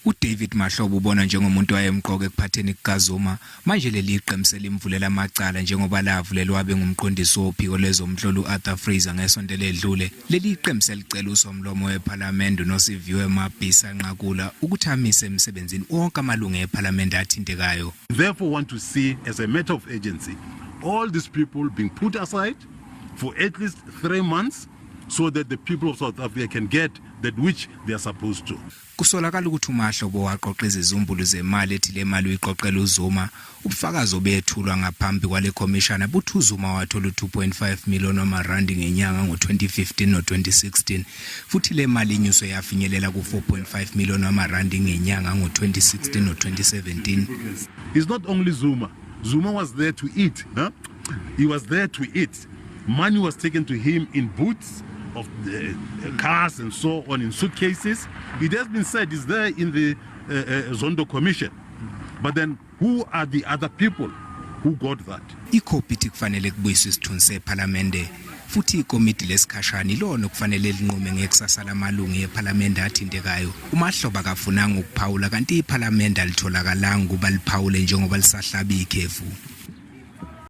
uDavid Mahlobo ubona njengomuntu wayemqoka ekuphatheni kukaZuma manje leliqembu selimvulela amacala njengoba lavulelwa bengumqondisi wophiko lezomhlolo uArthur Fraser ngesonto ledlule. Leliqembu selicela usomlomo wePhalamende noSiviwe Mabhisa Nqakula ukuthi amise emsebenzini wonke amalungu ePhalamende athintekayo. Therefore want to see as a matter of urgency all these people being put aside for at least 3 months so that the people of South Africa can get that which they are supposed to. Kusolakala ukuthi uMahlobo waqoqa izizumbulu zemali ethi le mali uyiqoqela uZuma. Ubufakazi obethulwa ngaphambi kwaleKhomishana buthi uZuma wathola 2.5 million wamarandi ngenyanga ngo2015 no2016 futhi le mali inyuso yafinyelela ku 4.5 million wamarandi ngenyanga ngo2016 no2017. It's not only Zuma. Zuma was there to eat, huh? He was there to eat. Money was taken to him in boots of the cars and so on, in suitcases. It has been said is there in the Zondo Commission. But then who are the other people who got that? Ikomidi kufanele kubuyiswe isithunzi sePhalamende futhi ikomidi lesikhashana ilona kufanele linqume ngekusasa lamalungu ePhalamende athintekayo. uMahlobo akafunanga ukuphawula kanti iPhalamende alitholakala ukuba liphawule njengoba lisahlaba ikhefu.